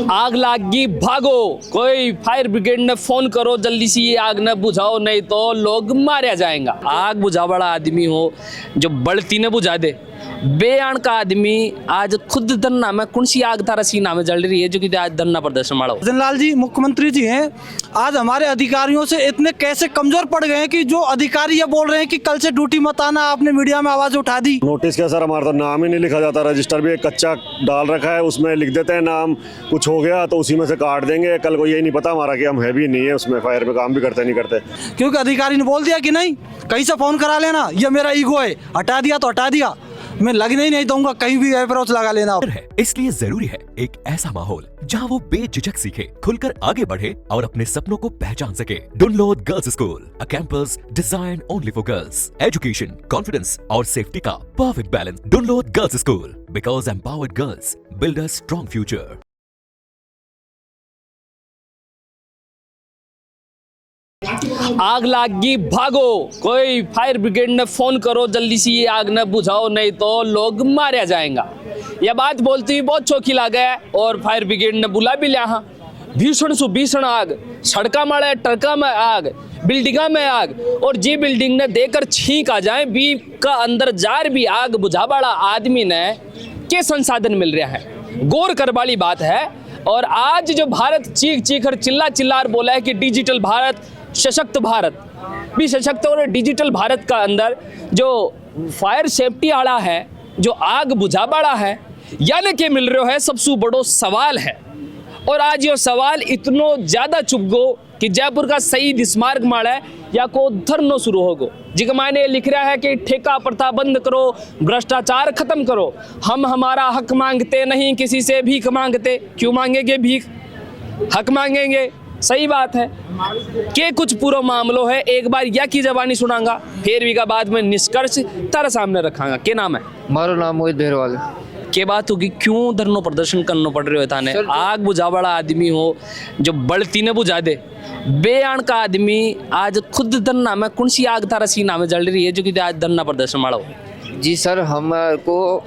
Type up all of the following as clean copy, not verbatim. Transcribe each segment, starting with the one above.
आग लागी भागो, कोई फायर ब्रिगेड ने फोन करो, जल्दी से ये आग न बुझाओ नहीं तो लोग मारा जाएगा। आग बुझा बड़ा आदमी हो जो बड़ती ने बुझा दे, बेआन का आदमी आज खुद धरना में कौन सी आग तारा सीना में जल रही है जो कि आज धरना प्रदर्शन मारो। भजनलाल जी मुख्यमंत्री जी हैं, आज हमारे अधिकारियों से इतने कैसे कमजोर पड़ गए हैं कि जो अधिकारी ये बोल रहे हैं कि कल से ड्यूटी मत आना, आपने मीडिया में आवाज उठा दी। नोटिस क्या सर, हमारा तो नाम ही नहीं लिखा जाता, रजिस्टर भी एक कच्चा डाल रखा है, उसमें लिख देते हैं नाम, कुछ हो गया तो उसी में से काट देंगे। कल को यही नहीं पता हमारा कि हम है भी नहीं है उसमें, फायर पे काम भी करते नहीं करते, क्योंकि अधिकारी ने बोल दिया कि नहीं कहीं से फोन करा लेना, ये मेरा ईगो है, हटा दिया तो हटा दिया, मैं लगने ही नहीं दूंगा, कहीं भी अप्रोच लगा लेना। इसलिए जरूरी है एक ऐसा माहौल जहां वो बेझिझक सीखे, खुलकर आगे बढ़े और अपने सपनों को पहचान सके। Dunlod girls school, a campus design only for girls. Education, confidence और सेफ्टी का perfect balance. Dunlod girls school, because empowered girls build a strong future. आग लागी भागो, कोई फायर ब्रिगेड ने फोन करो, जल्दी से ये आग न बुझाओ नहीं तो लोग मारा जाएगा। यह बात बोलती ही बहुत चौकी लागे और फायर ब्रिगेड ने बुला भी लिया। हाँ, भीषण सु भीषण आग, सड़का में ट्रका में आग, बिल्डिंगा में आग, और जी बिल्डिंग ने देकर छींक आ जाए बी का अंदर जार भी आग बुझा बड़ा आदमी ने के संसाधन मिल रहा है, गौर कर वाली बात है। और आज जो भारत चीख चीख और चिल्ला चिल्ला बोला है कि डिजिटल भारत, सशक्त भारत, भी सशक्त और डिजिटल भारत का अंदर जो फायर सेफ्टी आड़ा है, जो आग बुझा बड़ा है, यानी कि मिल रहा है सबसे बड़ो सवाल है। और आज ये सवाल इतनो ज्यादा चुप गो कि जयपुर का शहीद स्मारक माड़ा या को धरनो शुरू हो गो, जिसके मायने लिख रहा है कि ठेका प्रथा बंद करो, भ्रष्टाचार खत्म करो, हम हमारा हक मांगते नहीं किसी से भीख मांगते। क्यों मांगेंगे भीख, हक मांगेंगे, सही बात है। के कुछ पूरा मामलो है, एक बार या की जबानी सुनांगा, फिर भी का बाद में निष्कर्ष तारा सामने रखांगा। के नाम है? मारो नाम मोहित बेरवाल। के बात होगी, क्यों धरनो प्रदर्शन करना पड़ रहे हो थाने? आग बुझा बड़ा आदमी हो जो बड़ती ने बुझा दे, बेआन का आदमी आज खुद धरना में कौन सी आग तारा सीना में जल रही है जो कि आज धरना प्रदर्शन मारो। जी सर, हमको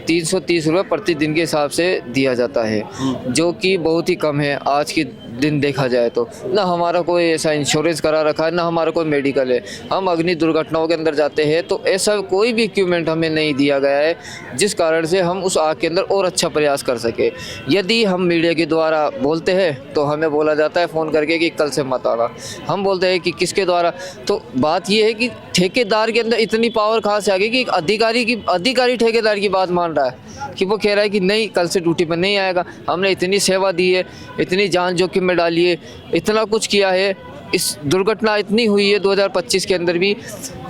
330 रुपये प्रतिदिन के हिसाब से दिया जाता है, जो कि बहुत ही कम है आज के दिन देखा जाए तो। ना हमारा कोई ऐसा इंश्योरेंस करा रखा है, ना हमारा कोई मेडिकल है। हम अग्नि दुर्घटनाओं के अंदर जाते हैं तो ऐसा कोई भी इक्विपमेंट हमें नहीं दिया गया है जिस कारण से हम उस आग के अंदर और अच्छा प्रयास कर सके। यदि हम मीडिया के द्वारा बोलते हैं तो हमें बोला जाता है फ़ोन करके कि कल से मत आना। हम बोलते हैं कि किसके द्वारा, तो बात ये है कि ठेकेदार के अंदर इतनी पावर कहाँ से आ गई कि अधिकारी ठेकेदार की बात मान रहा है कि वो कह रहा है कि नहीं कल से ड्यूटी पर नहीं आएगा। हमने इतनी सेवा दी है, इतनी जान जोखिम में डाली है, इतना कुछ किया है, इस दुर्घटना इतनी हुई है 2025 के अंदर भी,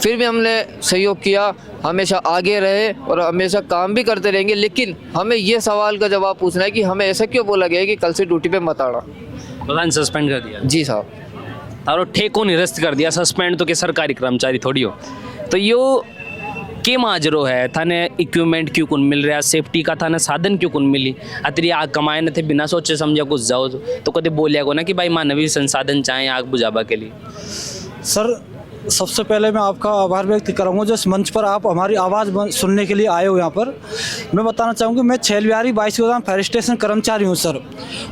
फिर भी हमने सहयोग किया, हमेशा आगे रहे और हमेशा काम भी करते रहेंगे। लेकिन हमें ये सवाल का जवाब पूछना है कि हमें ऐसा क्यों बोला गया है कि कल से ड्यूटी पे मत आना। प्रधान सस्पेंड कर दिया? जी साहब, और ठेको निरस्त कर दिया। सस्पेंड तो के सरकारी कर्मचारी थोड़ी हो, तो यो के माजरो है थाने इक्विपमेंट क्यों कौन मिल रहा, सेफ्टी का थाने साधन क्यों कौन मिली? अतरी आग कमाए न थे, बिना सोचे समझे कुछ जाओ तो कदे बोलिया को ना कि भाई मानवीय संसाधन चाहें आग बुझावा के लिए। सर सबसे पहले मैं आपका आभार व्यक्त करूँगा जिस मंच पर आप हमारी आवाज़ सुनने के लिए आए हो। यहाँ पर मैं बताना चाहूँगा मैं छेलविहारी 22 गोदाम फायर स्टेशन कर्मचारी हूँ सर,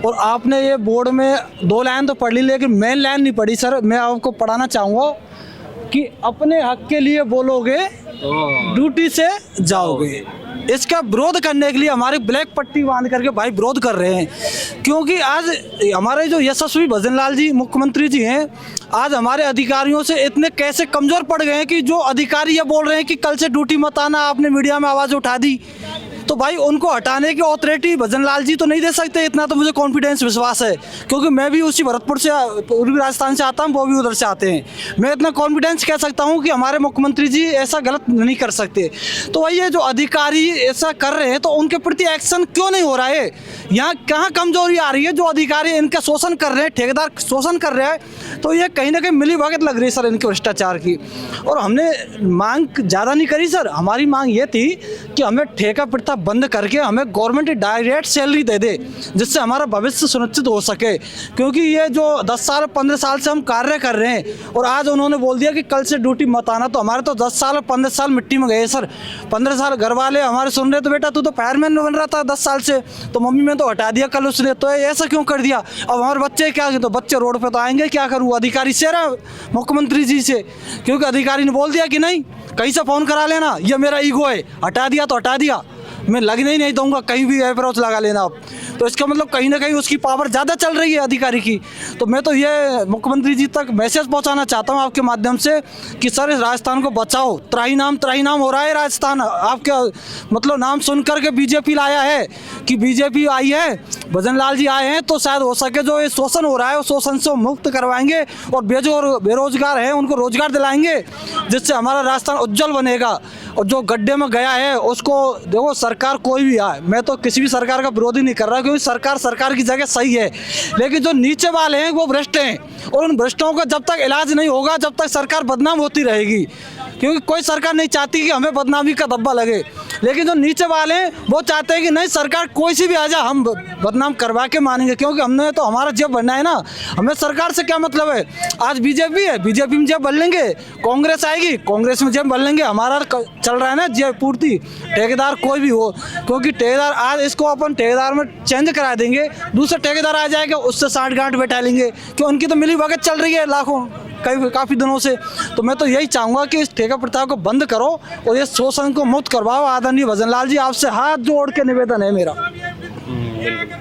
और आपने ये बोर्ड में 2 लाइन तो पढ़ ली लेकिन मेन लाइन नहीं पढ़ी सर। मैं आपको पढ़ाना चाहूँगा कि अपने हक के लिए बोलोगे ड्यूटी से जाओगे। इसका विरोध करने के लिए हमारे ब्लैक पट्टी बांध करके भाई विरोध कर रहे हैं, क्योंकि आज हमारे जो यशस्वी भजनलाल जी मुख्यमंत्री जी हैं, आज हमारे अधिकारियों से इतने कैसे कमज़ोर पड़ गए हैं कि जो अधिकारी ये बोल रहे हैं कि कल से ड्यूटी मत आना, आपने मीडिया में आवाज़ उठा दी, तो भाई उनको हटाने की ऑथोरिटी भजनलाल जी तो नहीं दे सकते। इतना तो मुझे कॉन्फिडेंस विश्वास है, क्योंकि मैं भी उसी भरतपुर से, पूर्वी राजस्थान से आता हूँ, वो भी उधर से आते हैं। मैं इतना कॉन्फिडेंस कह सकता हूँ कि हमारे मुख्यमंत्री जी ऐसा गलत नहीं कर सकते। तो भाई ये जो अधिकारी ऐसा कर रहे हैं तो उनके प्रति एक्शन क्यों नहीं हो रहा है? यहाँ कहाँ कमजोरी आ रही है? जो अधिकारी इनका शोषण कर रहे हैं, ठेकेदार शोषण कर रहे हैं, तो ये कहीं ना कहीं मिली भगत लग रही है सर इनके भ्रष्टाचार की। और हमने मांग ज़्यादा नहीं करी सर, हमारी मांग ये थी कि हमें ठेका प्रथा बंद करके हमें गवर्नमेंट डायरेक्ट सैलरी दे दे, जिससे हमारा भविष्य सुनिश्चित हो सके। क्योंकि ये जो 10 साल 15 साल से हम कार्य कर रहे हैं और आज उन्होंने बोल दिया कि कल से ड्यूटी मत आना, तो हमारे तो 10 साल 15 साल मिट्टी में गए सर। 15 साल घर वाले हमारे सुन रहे, तो बेटा तू तो फायरमैन बन रहा था 10 साल से, तो मम्मी ने तो हटा दिया कल उसने, तो ऐसा क्यों कर दिया। अब हमारे बच्चे क्या, तो बच्चे रोड पे तो आएंगे, क्या करूँ। अधिकारी से रहा मुख्यमंत्री जी से, क्योंकि अधिकारी ने बोल दिया कि नहीं कहीं से फ़ोन करा लेना, ये मेरा ईगो है, हटा दिया तो हटा दिया, मैं लगने ही नहीं दूंगा, कहीं भी अप्रोच लगा लेना आप। तो इसका मतलब कहीं ना कहीं उसकी पावर ज़्यादा चल रही है अधिकारी की। तो मैं तो ये मुख्यमंत्री जी तक मैसेज पहुंचाना चाहता हूं आपके माध्यम से कि सर इस राजस्थान को बचाओ। त्राही नाम हो रहा है राजस्थान, आपके मतलब नाम सुन करके बीजेपी लाया है कि बीजेपी आई है, भजन लाल जी आए हैं, तो शायद हो सके जो ये शोषण हो रहा है उस शोषण से मुक्त करवाएंगे और बेरोजगार हैं उनको रोजगार दिलाएंगे, जिससे हमारा राजस्थान उज्जवल बनेगा। और जो गड्ढे में गया है उसको देखो, सरकार कोई भी आए, मैं तो किसी भी सरकार का विरोधी नहीं कर रहा, क्योंकि सरकार की जगह सही है, लेकिन जो नीचे वाले हैं वो भ्रष्ट हैं और उन भ्रष्टों का जब तक इलाज नहीं होगा जब तक सरकार बदनाम होती रहेगी। क्योंकि कोई सरकार नहीं चाहती कि हमें बदनामी का धब्बा लगे, लेकिन जो नीचे वाले हैं वो चाहते हैं कि नहीं सरकार कोई सी भी आ जाए हम बदनाम करवा के मानेंगे, क्योंकि हमने तो हमारा जेब भरना है ना, हमें सरकार से क्या मतलब है। आज बीजेपी है, बीजेपी में जेब भर लेंगे, कांग्रेस आएगी, कांग्रेस में जेब भर लेंगे, हमारा चल रहा है ना जेब पूर्ति। ठेकेदार कोई भी हो, क्योंकि ठेकेदार आज इसको अपन ठेकेदार में चेंज करा देंगे, दूसरा ठेकेदार आ जाएगा उससे 60 गांठ बैठा लेंगे, क्यों उनकी तो मिली भगत चल रही है लाखों काफ़ी दिनों से। तो मैं तो यही चाहूँगा कि इस ठेका प्रथा को बंद करो और ये शोषण को मुक्त करवाओ। आदरणीय भजन लाल जी आपसे हाथ जोड़ के निवेदन है मेरा।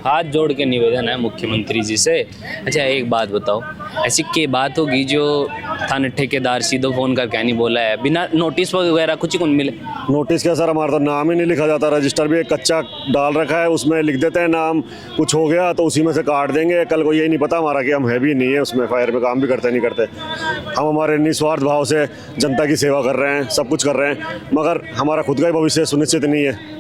हाथ जोड़ के निवेदन है मुख्यमंत्री जी से। अच्छा एक बात बताओ, ऐसी क्या बात होगी जो थाने ठेकेदार सीधो फोन करके नहीं बोला है, बिना नोटिस वगैरह कुछ ही कौन मिले। नोटिस क्या सर, हमारा तो नाम ही नहीं लिखा जाता, रजिस्टर भी एक कच्चा डाल रखा है, उसमें लिख देते हैं नाम, कुछ हो गया तो उसी में से काट देंगे, कल को यही नहीं पता हमारा कि हम है भी नहीं है उसमें, फायर में काम भी करते नहीं करते। हम हमारे निस्वार्थ भाव से जनता की सेवा कर रहे हैं, सब कुछ कर रहे हैं, मगर हमारा खुद का ही भविष्य सुनिश्चित नहीं है।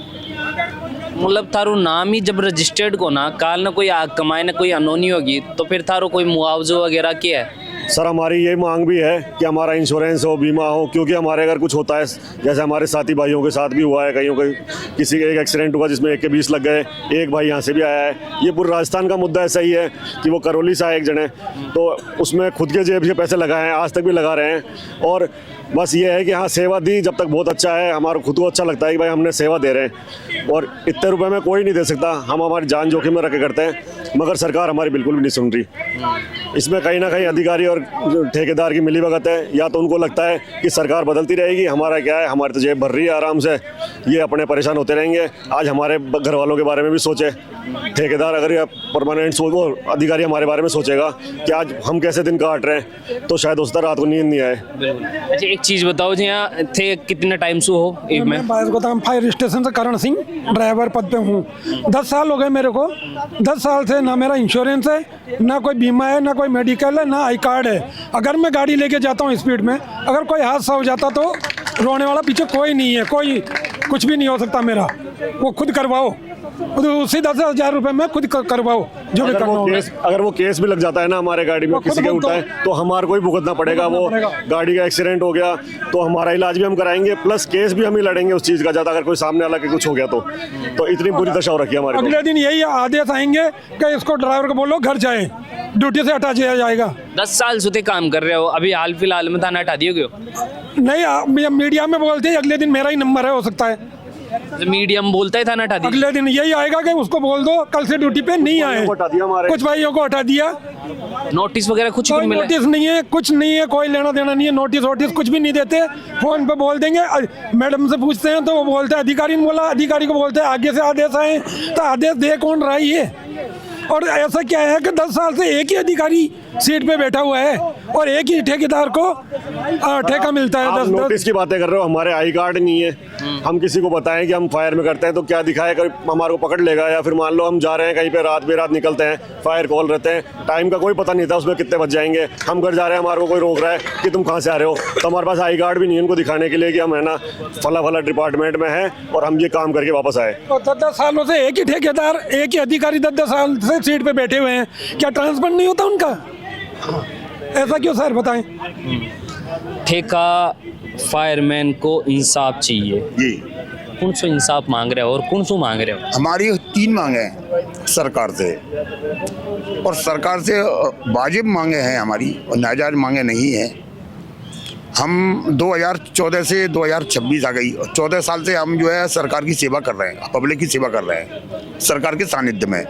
मतलब थारो नाम ही जब रजिस्टर्ड को ना काल ना कोई आग कमाए ना कोई अनोनी होगी, तो फिर थारो कोई मुआवजा वगैरह क्या है। सर हमारी ये मांग भी है कि हमारा इंश्योरेंस हो, बीमा हो, क्योंकि हमारे अगर कुछ होता है, जैसे हमारे साथी भाइयों के साथ भी हुआ है, कईयों के किसी एक एक्सीडेंट हुआ जिसमें 1 के 20 लग गए, एक भाई यहाँ से भी आया है। ये पूरे राजस्थान का मुद्दा ऐसा ही है कि वो करौली से आए एक जने, तो उसमें खुद के जेब से पैसे लगाए हैं, आज तक भी लगा रहे हैं। और बस ये है कि हाँ सेवा दी जब तक बहुत अच्छा है, हमारा खुद को अच्छा लगता है कि भाई हमने सेवा दे रहे हैं, और इतने रुपए में कोई नहीं दे सकता, हम हमारी जान जोखिम में रख के करते हैं, मगर सरकार हमारी बिल्कुल भी नहीं सुन रही। इसमें कहीं ना कहीं अधिकारी और ठेकेदार की मिलीभगत है, या तो उनको लगता है कि सरकार बदलती रहेगी, हमारा क्या है, हमारी तो जेब भर रही है आराम से, ये अपने परेशान होते रहेंगे। आज हमारे घर वालों के बारे में भी सोचे, ठेकेदार अगर या परमानेंट वो अधिकारी हमारे बारे में सोचेगा कि आज हम कैसे दिन काट रहे हैं, तो शायद उस तरह रात को नींद नहीं आए। अच्छा एक चीज़ बताओ जी, यहाँ थे कितने टाइम से हो एक में। मैं फायर स्टेशन से करण सिंह ड्राइवर पद पे हूँ। 10 साल हो गए मेरे को, 10 साल से ना मेरा इंश्योरेंस है, ना कोई बीमा है, ना कोई मेडिकल है, ना आई कार्ड है। अगर मैं गाड़ी लेके जाता हूँ स्पीड में, अगर कोई हादसा हो जाता तो रोने वाला पीछे कोई नहीं है, कोई कुछ भी नहीं हो सकता मेरा, वो खुद करवाओ, उसी 10,000 रुपये में खुद करवाओ जो भी करना होगा। अगर वो केस भी लग जाता है ना हमारे गाड़ी में, किसी के उल्टा है तो हमारे को ही भुगतना पड़ेगा। वो गाड़ी का एक्सीडेंट हो गया तो हमारा इलाज भी हम कराएंगे, प्लस केस भी हम ही लड़ेंगे उस चीज़ का, ज़्यादा अगर कोई सामने वाला के कुछ हो गया तो इतनी बुरी दशा हो रखी है हमारी। अगले दिन यही आदेश आएंगे कि इसको ड्राइवर को बोलो घर जाए, ड्यूटी से हटा दिया जाएगा। 10 साल से काम कर रहे हो, अभी हाल फिलहाल में थाना हटा दिए हो? नहीं, मीडिया में बोलते हैं अगले दिन मेरा ही नंबर है, हो सकता है मीडियम बोलता है थाना हटा दिया, अगले दिन यही आएगा कि उसको बोल दो कल से ड्यूटी पे नहीं आए। कुछ भाइयों को हटा दिया, नोटिस वगैरह कुछ कोई नोटिस नहीं है, कुछ नहीं है, कोई लेना देना नहीं है, नोटिस वोटिस कुछ भी नहीं देते। फोन पे बोल देंगे, मैडम से पूछते हैं तो वो बोलते हैं अधिकारी ने बोला, अधिकारी को बोलते हैं आगे से आदेश आए, तो आदेश दे कौन रहा है ये। और ऐसा क्या है कि 10 साल से एक ही अधिकारी सीट पे बैठा हुआ है और एक ही ठेकेदार को ठेका मिलता है। 10 नोटिस की बातें कर रहे हो, हमारे आई कार्ड नहीं है, हम किसी को बताएं कि हम फायर में करते हैं तो क्या दिखाए, कभी हमारे को पकड़ लेगा, या फिर मान लो हम जा रहे हैं कहीं पे रात बेरात निकलते हैं, फायर कॉल रहते हैं, टाइम का कोई पता नहीं था उसमें कितने बज जाएंगे, हम घर जा रहे हैं, हमारे को कोई रोक रहा है कि तुम कहाँ से आ रहे हो, तो हमारे पास आई कार्ड भी नहीं है उनको दिखाने के लिए कि हम है ना फला डिपार्टमेंट में है और हम ये काम करके वापस आए। 10 सालों से एक ही ठेकेदार, एक ही अधिकारी 10 साल से सीट पे बैठे हुए हैं, क्या ट्रांसफर नहीं होता उनका? ऐसा क्यों सर, बताएं। ठेका फायरमैन को इंसाफ चाहिए, जी कौन सो इंसाफ मांग रहे हो और कौन सो मांग रहे हो? हमारी 3 मांगे हैं सरकार से, और सरकार से वाजिब मांगे हैं हमारी, और नाजायज मांगे नहीं हैं। हम 2014 से 2026 आ गई, 14 साल से हम जो है सरकार की सेवा कर रहे हैं, पब्लिक की सेवा कर रहे हैं सरकार के सानिध्य में।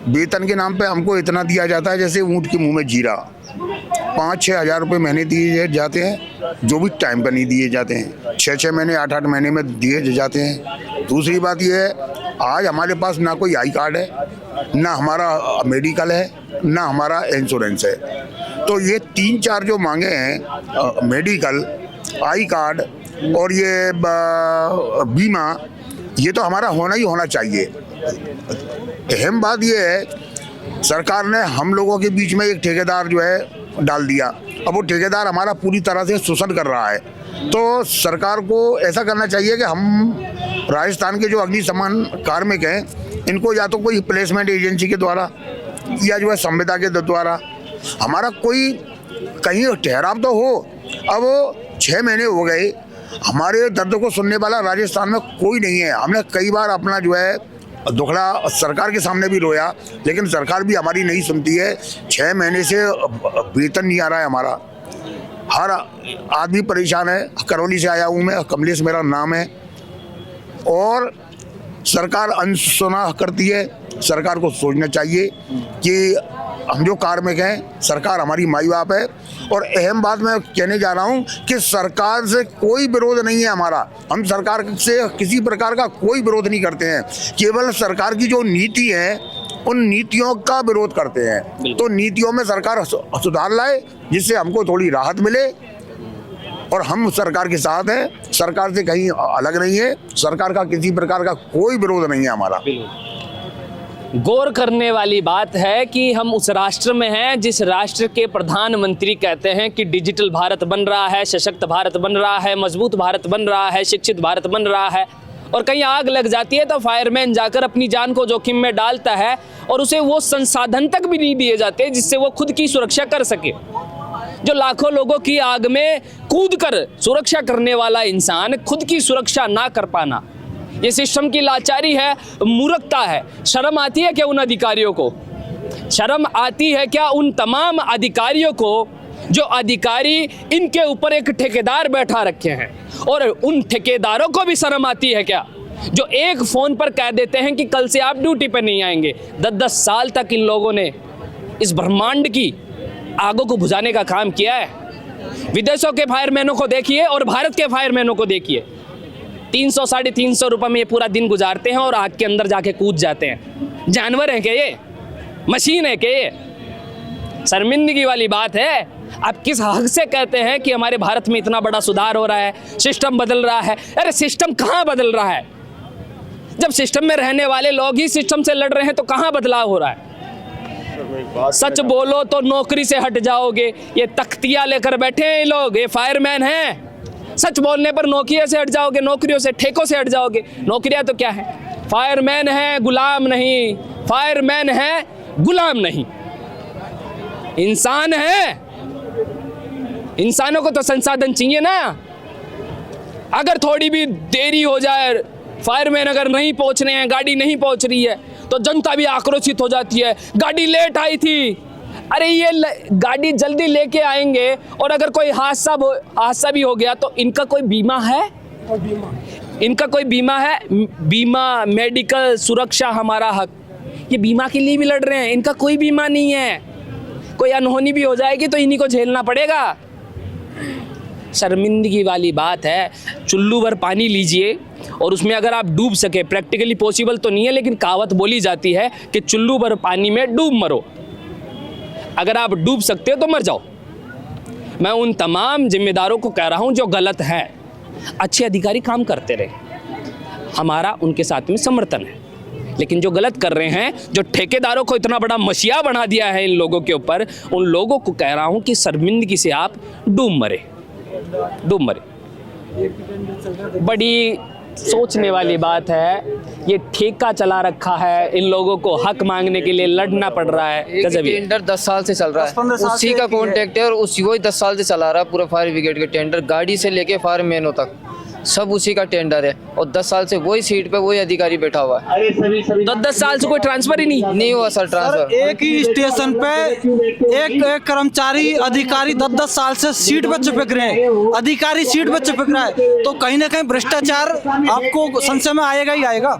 वेतन के नाम पे हमको इतना दिया जाता है जैसे ऊँट के मुंह में जीरा। 5-6 हज़ार रुपये महीने दिए जाते हैं, जो भी टाइम पर नहीं दिए जाते हैं। 6-6 महीने 8-8 महीने में दिए जाते हैं। दूसरी बात यह है, आज हमारे पास ना कोई आई कार्ड है, ना हमारा मेडिकल है, ना हमारा इंश्योरेंस है। तो ये 3-4 जो मांगे हैं, मेडिकल, आई कार्ड और ये बीमा, ये तो हमारा होना ही होना चाहिए। अहम बात ये है, सरकार ने हम लोगों के बीच में एक ठेकेदार जो है डाल दिया। अब वो ठेकेदार हमारा पूरी तरह से शोषण कर रहा है। तो सरकार को ऐसा करना चाहिए कि हम राजस्थान के जो अग्निशमन कार्मिक हैं, इनको या तो कोई प्लेसमेंट एजेंसी के द्वारा या जो है संविदा के द्वारा हमारा कोई कहीं ठहराव तो हो। अब 6 महीने हो गए, हमारे दर्द को सुनने वाला राजस्थान में कोई नहीं है। हमने कई बार अपना जो है दुखड़ा सरकार के सामने भी रोया, लेकिन सरकार भी हमारी नहीं सुनती है। 6 महीने से वेतन नहीं आ रहा है हमारा। हर आदमी परेशान है। करौली से आया हूँ मैं, कमलेश मेरा नाम है, और सरकार अनसुना करती है। सरकार को सोचना चाहिए कि हम जो कार्मिक हैं, सरकार हमारी माई बाप है। और अहम बात मैं कहने जा रहा हूं कि सरकार से कोई विरोध नहीं है हमारा। हम सरकार से किसी प्रकार का कोई विरोध नहीं करते हैं, केवल सरकार की जो नीति है उन नीतियों का विरोध करते हैं। तो नीतियों में सरकार सुधार लाए, जिससे हमको थोड़ी राहत मिले, और हम सरकार के साथ हैं। सरकार से कहीं अलग नहीं है। सरकार का किसी प्रकार का कोई विरोध नहीं है हमारा। गौर करने वाली बात है कि हम उस राष्ट्र में हैं जिस राष्ट्र के प्रधानमंत्री कहते हैं कि डिजिटल भारत बन रहा है, सशक्त भारत बन रहा है, मजबूत भारत बन रहा है, शिक्षित भारत बन रहा है, और कहीं आग लग जाती है तो फायरमैन जाकर अपनी जान को जोखिम में डालता है और उसे वो संसाधन तक भी नहीं दिए जाते जिससे वो खुद की सुरक्षा कर सके। जो लाखों लोगों की आग में कूदकर सुरक्षा करने वाला इंसान खुद की सुरक्षा ना कर पाना, ये सिस्टम की लाचारी है, मूर्खता है। शर्म आती है क्या उन अधिकारियों को? शर्म आती है क्या उन तमाम अधिकारियों को जो अधिकारी इनके ऊपर एक ठेकेदार बैठा रखे हैं? और उन ठेकेदारों को भी शर्म आती है क्या जो एक फोन पर कह देते हैं कि कल से आप ड्यूटी पर नहीं आएंगे? 10-10 साल तक इन लोगों ने इस ब्रह्मांड की आगों को बुझाने का काम किया है। विदेशों के फायरमैनों को देखिए और भारत के फायरमैनों को देखिए। 300-350 रुपये में ये पूरा दिन गुजारते हैं और आग के अंदर जाके कूद जाते हैं। जानवर है क्या ये? मशीन है क्या ये? शर्मिंदगी वाली बात है। आप किस हक से कहते हैं कि हमारे भारत में इतना बड़ा सुधार हो रहा है, सिस्टम बदल रहा है? अरे सिस्टम कहाँ बदल रहा है? जब सिस्टम में रहने वाले लोग ही सिस्टम से लड़ रहे हैं तो कहाँ बदलाव हो रहा है? सच बोलो तो नौकरी से हट जाओगे। ये तख्तियां लेकर बैठे हैं ये लोग, ये फायरमैन हैं। सच बोलने पर नौकरियों से हट जाओगे, नौकरियों से, ठेकों से हट जाओगे। नौकरियां तो क्या है? फायरमैन है, गुलाम नहीं। फायरमैन है, गुलाम नहीं। इंसान है, इंसानों को तो संसाधन चाहिए ना। अगर थोड़ी भी देरी हो जाए, फायरमैन अगर नहीं पहुंच रहे हैं, गाड़ी नहीं पहुंच रही है, तो जनता भी आक्रोशित हो जाती है। गाड़ी लेट आई थी। अरे ये गाड़ी जल्दी लेके आएंगे और अगर कोई हादसा भी हो गया तो इनका कोई बीमा है? इनका कोई बीमा है? बीमा, मेडिकल, सुरक्षा हमारा हक, ये बीमा के लिए भी लड़ रहे हैं। इनका कोई बीमा नहीं है। कोई अनहोनी भी हो जाएगी तो इन्हीं को झेलना पड़ेगा। शर्मिंदगी वाली बात है। चुल्लू भर पानी लीजिए और उसमें अगर आप डूब सके, प्रैक्टिकली पॉसिबल तो नहीं है, लेकिन कहावत बोली जाती है कि चुल्लू भर पानी में डूब मरो। अगर आप डूब सकते हो तो मर जाओ। मैं उन तमाम जिम्मेदारों को कह रहा हूं जो गलत है। अच्छे अधिकारी काम करते रहे, हमारा उनके साथ में समर्थन है। लेकिन जो गलत कर रहे हैं, जो ठेकेदारों को इतना बड़ा मसीहा बना दिया है इन लोगों के ऊपर, उन लोगों को कह रहा हूं कि शर्मिंदगी से आप डूब मरे, डूब मरे। बड़ी सोचने वाली बात है, ये ठेका चला रखा है, इन लोगों को हक मांगने के लिए लड़ना पड़ रहा है। एक गजब ही। टेंडर 10 साल से चल रहा 10-15 है, साल उसी से का एक ही है। कॉन्ट्रैक्ट है और उसी वही 10 साल से चला रहा है पूरा फायर ब्रिगेड का टेंडर, गाड़ी से लेके फायरमैनों तक सब उसी का टेंडर है और 10 साल से वही सीट पे वही अधिकारी बैठा हुआ है। 10 साल से कोई ट्रांसफर ही नहीं हुआ सर सर ट्रांसफर। एक ही स्टेशन पे एक कर्मचारी अधिकारी 10-10 साल से सीट पे चिपक रहे हैं, अधिकारी सीट पे चिपक रहा है, तो कहीं ना कहीं भ्रष्टाचार आपको संशय में आएगा ही आएगा।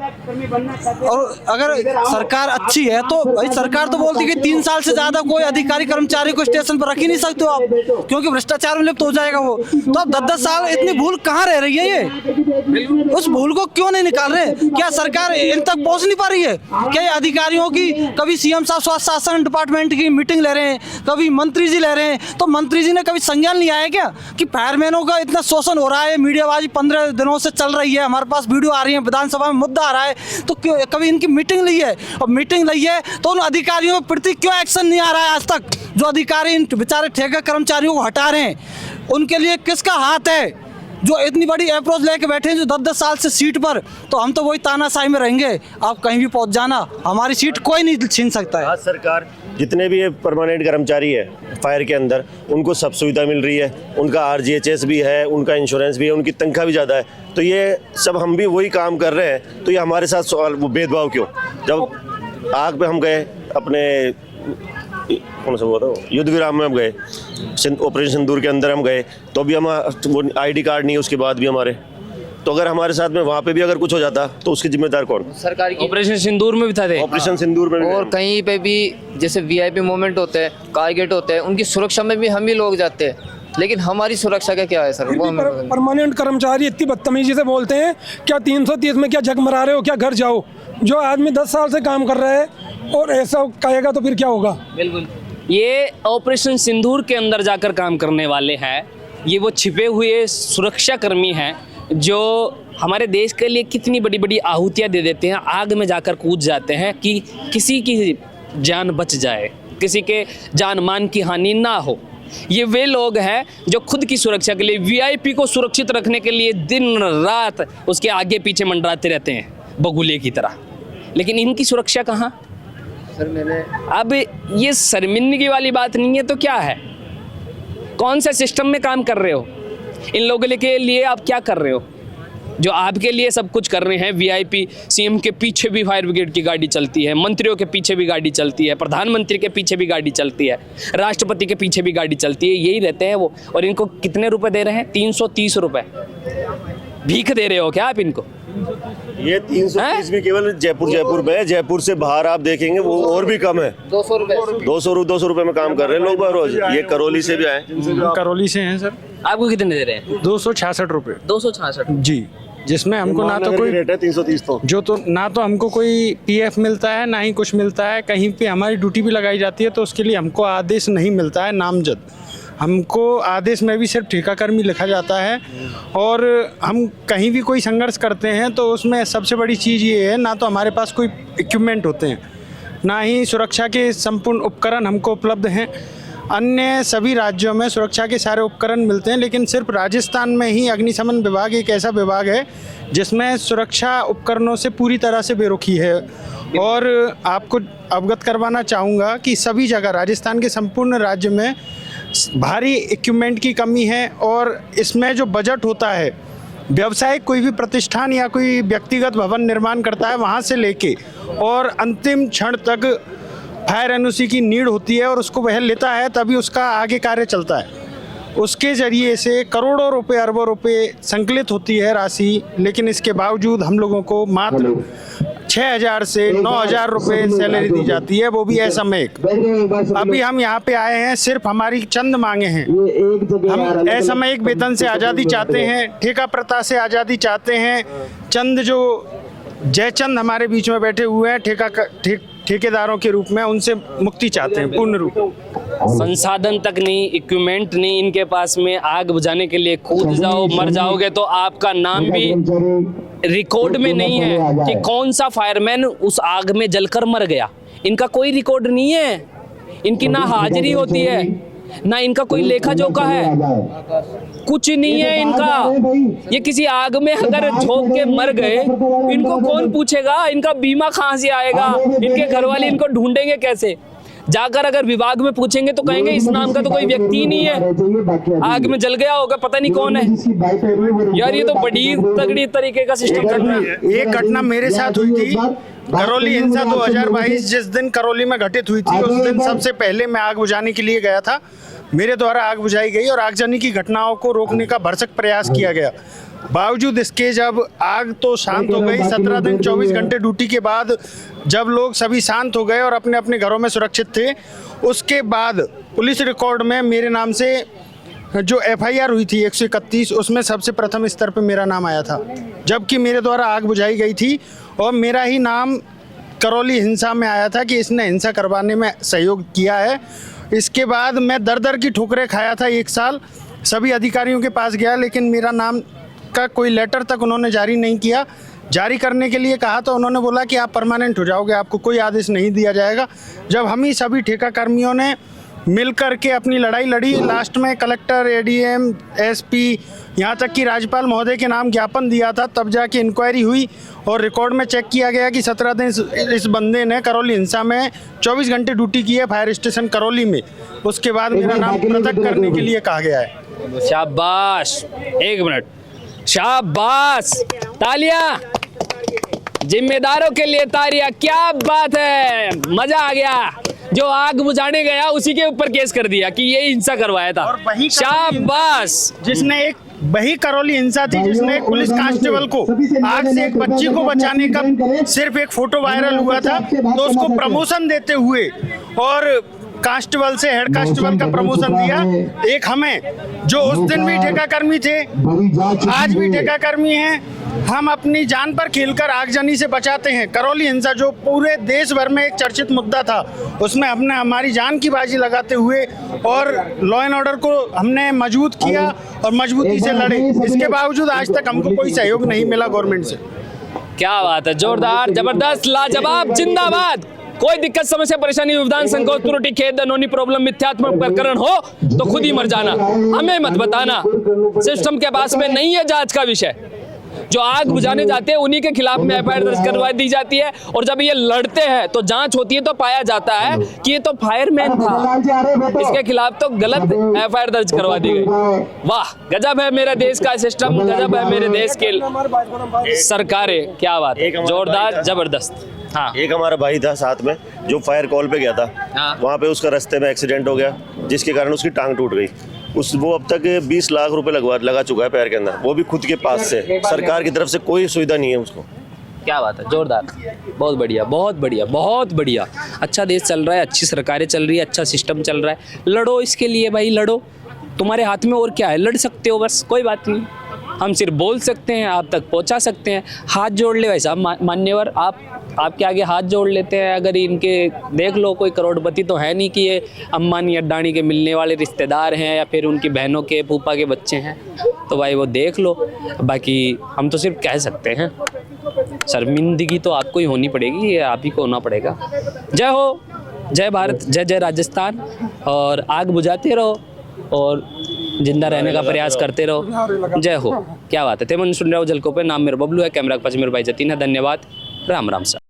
और अगर सरकार अच्छी है तो भाई सरकार तो बोलती है कि 3 साल से ज्यादा कोई अधिकारी कर्मचारी को स्टेशन पर रख ही नहीं सकते हो आप, क्योंकि भ्रष्टाचार में लिप्त हो जाएगा वो। तो अब 10-10 साल इतनी भूल कहाँ रह रही है? ये उस भूल को क्यों नहीं निकाल रहे? क्या सरकार इन तक पहुंच नहीं पा रही है? क्या ये अधिकारियों की कभी सीएम साहब स्वास्थ्य शासन डिपार्टमेंट की मीटिंग ले रहे हैं, कभी मंत्री जी ले रहे हैं, तो मंत्री जी ने कभी संज्ञान लिया है क्या कि फायरमैनों का इतना शोषण हो रहा है, मीडियाबाजी 15 दिनों से चल रही है, हमारे पास वीडियो आ रही है, विधानसभा में मुद्दा आ रहा है, तो क्यों कभी इनकी मीटिंग ली है? और मीटिंग ली है तो उन अधिकारियों के प्रति क्यों एक्शन नहीं आ रहा है आज तक? जो अधिकारी इन बेचारे ठेका कर्मचारियों को हटा रहे हैं, उनके लिए किसका हाथ है? जो इतनी बड़ी अप्रोच लेके बैठे हैं जो 10-10 साल से सीट पर, तो हम तो वही तानाशाही में रहेंगे, आप कहीं भी पहुंच जाना, हमारी सीट कोई नहीं छीन सकता है। आज सरकार जितने भी परमानेंट कर्मचारी है फायर के अंदर, उनको सब सुविधा मिल रही है, उनका RGHS भी है, उनका इंश्योरेंस भी है, उनकी तनख्वाह भी ज़्यादा है, तो ये सब हम भी वही काम कर रहे हैं, तो ये हमारे साथ सवाल वो भेदभाव क्यों? जब आग पे हम गए अपने कौन सा हुआ था युद्ध विराम में हम गए, ऑपरेशन सिंदूर के अंदर हम गए, तो अभी हम वो ID कार्ड नहीं है उसके बाद भी हमारे, तो अगर हमारे साथ में वहाँ पे भी अगर कुछ हो जाता तो उसकी जिम्मेदार कौन? सरकार की। ऑपरेशन सिंदूर में भी था। ऑपरेशन सिंदूर में भी और कहीं पे भी जैसे VIP मोमेंट होते हैं, कारगेट होते हैं, उनकी सुरक्षा में भी हम ही लोग जाते हैं, लेकिन हमारी सुरक्षा का क्या है सर? वो हमें परमानेंट कर्मचारी इतनी बदतमीजी से बोलते हैं, क्या 330 में क्या जग मरा रहे हो, क्या घर जाओ। जो आदमी 10 साल से काम कर रहा है और ऐसा कहेगा तो फिर क्या होगा? बिल्कुल, ये ऑपरेशन सिंदूर के अंदर जाकर काम करने वाले हैं, ये वो छिपे हुए सुरक्षा कर्मी हैं जो हमारे देश के लिए कितनी बड़ी बड़ी आहुतियाँ दे देते हैं, आग में जाकर कूद जाते हैं कि किसी की जान बच जाए, किसी के जान मान की हानि ना हो। ये वे लोग हैं जो खुद की सुरक्षा के लिए, VIP को सुरक्षित रखने के लिए दिन रात उसके आगे पीछे मंडराते रहते हैं बगुले की तरह, लेकिन इनकी सुरक्षा कहाँ? सर मैंने अब ये शर्मिंदगी वाली बात नहीं है तो क्या है? कौन सा सिस्टम में काम कर रहे हो? इन लोगों के लिए आप क्या कर रहे हो जो आपके लिए सब कुछ कर रहे हैं? VIP CM के पीछे भी फायर ब्रिगेड की गाड़ी चलती है, मंत्रियों के पीछे भी गाड़ी चलती है, प्रधानमंत्री के पीछे भी गाड़ी चलती है, राष्ट्रपति के पीछे भी गाड़ी चलती है, यही रहते हैं वो। और इनको कितने रुपए दे रहे हैं? 330 रुपए भीख दे रहे हो क्या आप इनको? ये 330 भी केवल जयपुर में है, जयपुर से बाहर आप देखेंगे वो और भी कम है। 200 रुपए 200 रुपए में काम कर रहे हैं लोग रोज। ये करौली से भी आए। करौली से हैं सर। आपको कितने दे रहे हैं? 266 रुपये 266 जी, जिसमें हमको ना तो कोई रेट है 330 तो ना तो हमको कोई PF मिलता है, ना ही कुछ मिलता है। कहीं पे हमारी ड्यूटी भी लगाई जाती है तो उसके लिए हमको आदेश नहीं मिलता है नामजद। हमको आदेश में भी सिर्फ ठेकाकर्मी लिखा जाता है। और हम कहीं भी कोई संघर्ष करते हैं तो उसमें सबसे बड़ी चीज़ ये है, ना तो हमारे पास कोई इक्विपमेंट होते हैं, ना ही सुरक्षा के संपूर्ण उपकरण हमको उपलब्ध हैं। अन्य सभी राज्यों में सुरक्षा के सारे उपकरण मिलते हैं, लेकिन सिर्फ राजस्थान में ही अग्निशमन विभाग एक ऐसा विभाग है जिसमें सुरक्षा उपकरणों से पूरी तरह से बेरुखी है। और आपको अवगत करवाना चाहूँगा कि सभी जगह राजस्थान के संपूर्ण राज्य में भारी इक्विपमेंट की कमी है। और इसमें जो बजट होता है, व्यवसायिक कोई भी प्रतिष्ठान या कोई व्यक्तिगत भवन निर्माण करता है, वहाँ से लेके और अंतिम क्षण तक फायर NOC की नीड होती है और उसको वह लेता है, तभी उसका आगे कार्य चलता है। उसके ज़रिए से करोड़ों रुपए, अरबों रुपए संकलित होती है राशि, लेकिन इसके बावजूद हम लोगों को मात्र 6,000 से 9,000 रुपये सैलरी दी जाती है, वो भी असमयिक। अभी हम यहाँ पे आए हैं, सिर्फ हमारी चंद मांगे हैं। हम असमयिक वेतन से आज़ादी चाहते हैं, ठेका प्रथा से आज़ादी चाहते हैं। चंद जो जयचंद हमारे बीच में बैठे हुए हैं ठेकेदारों के रूप में, उनसे मुक्ति चाहते हैं पूर्ण रूप। संसाधन तक नहीं, इक्विपमेंट नहीं इनके पास में। आग बुझाने के लिए कूद जाओ, मर जाओगे तो आपका नाम भी रिकॉर्ड में नहीं है कि कौन सा फायरमैन उस आग में जलकर मर गया। इनका कोई रिकॉर्ड नहीं है, इनकी ना हाजिरी होती है, ना इनका कोई लेखा जोखा है, कुछ नहीं है इनका। ये किसी आग में अगर झोंक के मर गए, इनको कौन पूछेगा? इनका बीमा कहाँ से आएगा? इनके घर वाले इनको ढूंढेंगे कैसे? जाकर अगर विभाग में पूछेंगे तो कहेंगे इस नाम का तो कोई व्यक्ति ही नहीं है, आग में जल गया होगा, पता नहीं कौन है। यार ये तो बड़ी तगड़ी तरीके का सिस्टम चल रहा है। एक घटना मेरे साथ हुई थी, करौली हिंसा 2022 जिस दिन करौली में घटित हुई थी, उस दिन सबसे पहले मैं आग बुझाने के लिए गया था। मेरे द्वारा आग बुझाई गई और आगजनी की घटनाओं को रोकने का भरसक प्रयास किया गया। बावजूद इसके जब आग तो शांत हो गई, 17 दिन 24 घंटे ड्यूटी के बाद जब लोग सभी शांत हो गए और अपने अपने घरों में सुरक्षित थे, उसके बाद पुलिस रिकॉर्ड में मेरे नाम से जो FIR हुई थी 131, उसमें सबसे प्रथम स्तर पर मेरा नाम आया था, जबकि मेरे द्वारा आग बुझाई गई थी और मेरा ही नाम करौली हिंसा में आया था कि इसने हिंसा करवाने में सहयोग किया है। इसके बाद मैं दर दर की ठोकरें खाया था 1 साल, सभी अधिकारियों के पास गया, लेकिन मेरा नाम का कोई लेटर तक उन्होंने जारी नहीं किया। जारी करने के लिए कहा तो उन्होंने बोला कि आप परमानेंट हो जाओगे, आपको कोई आदेश नहीं दिया जाएगा। जब हम ही सभी ठेका कर्मियों ने मिल कर के अपनी लड़ाई लड़ी, लास्ट में कलेक्टर, ADM, SP, यहाँ तक कि राज्यपाल महोदय के नाम ज्ञापन दिया था, तब जाके इंक्वायरी हुई और रिकॉर्ड में चेक किया गया कि 17 दिन इस बंदे ने करौली हिंसा में 24 घंटे ड्यूटी की है फायर स्टेशन करौली में। उसके बाद मेरा नाम पृथक करने के लिए कहा गया है। शाबाश, 1 मिनट, शाबाश, तालियां जिम्मेदारों के लिए, तालियां। क्या बात है, मजा आ गया। जो आग बुझाने गया उसी के ऊपर केस कर दिया कि ये हिंसा करवाया था। और वही शाबाश, जिसने एक वही करौली हिंसा थी जिसने एक पुलिस कांस्टेबल को आग से एक बच्ची को बचाने का सिर्फ एक फोटो वायरल हुआ था, तो उसको प्रमोशन देते हुए और कांस्टेबल से हेड कांस्टेबल का प्रमोशन दिया। एक हमें जो उस दिन भी ठेका कर्मी थे, आज भी ठेका कर्मी हैं, हम अपनी जान पर खेलकर आगजनी से बचाते हैं। करौली हिंसा जो पूरे देश भर में एक चर्चित मुद्दा था, उसमें हमने हमारी जान की बाजी लगाते हुए और लॉ एंड ऑर्डर को हमने मजबूत किया और मजबूती से लड़े। इसके बावजूद आज तक हमको कोई सहयोग नहीं मिला गवर्नमेंट से। क्या बात है, जोरदार, जबरदस्त, लाजवाब, जिंदाबाद। कोई दिक्कत, समस्या, परेशानी, विधान, संकोच, त्रुटि, खेद, अनहोनी, प्रॉब्लम, मिथ्यात्मक प्रकरण हो तो खुद ही मर जाना, हमें मत बताना। सिस्टम के पास में नहीं है जांच का विषय। जो आग बुझाने जाते हैं उन्हीं के खिलाफ में FIR दर्ज करवा दी जाती है, और जब ये लड़ते हैं तो जांच होती है तो पाया जाता है कि ये तो फायरमैन था, इसके खिलाफ तो गलत FIR दर्ज करवा दी गई। वाह, गजब है मेरे देश का सिस्टम, गजब है मेरे देश की सरकारें। क्या बात है, जोरदार, जबरदस्त। हाँ, एक हमारा भाई था साथ में जो फायर कॉल पे गया था। हाँ। वहाँ पे उसका रास्ते में एक्सीडेंट हो गया, जिसके कारण उसकी टांग टूट गई। वो अब तक 20 लाख रुपए लगा चुका है पैर के अंदर, वो भी खुद के पास से। सरकार की तरफ से कोई सुविधा नहीं है उसको। क्या बात है, जोरदार, बहुत बढ़िया, बहुत बढ़िया, बहुत बढ़िया। अच्छा देश चल रहा है, अच्छी सरकारें चल रही है, अच्छा सिस्टम चल रहा है। लड़ो इसके लिए भाई, लड़ो, तुम्हारे हाथ में और क्या है, लड़ सकते हो बस, कोई बात नहीं। हम सिर्फ बोल सकते हैं, आप तक पहुंचा सकते हैं। हाथ जोड़ ले भाई साहब, मान्यवर, आपके आगे हाथ जोड़ लेते हैं। अगर इनके देख लो, कोई करोड़पति तो है नहीं कि ये अंबानी अड्डानी के मिलने वाले रिश्तेदार हैं या फिर उनकी बहनों के फूफा के बच्चे हैं, तो भाई वो देख लो। बाकी हम तो सिर्फ कह सकते हैं, शर्मिंदगी तो आपको ही होनी पड़ेगी, ये आप ही को होना पड़ेगा। जय हो, जय भारत, जय जय राजस्थान। और आग बुझाते रहो और जिंदा रहने का प्रयास करते रहो। जय हो। क्या बात है, तेमन सुन रहे हो जलको पे। नाम मेरा बबलू है, कैमरा के पास मेरे भाई जतीन है। धन्यवाद, राम राम सर।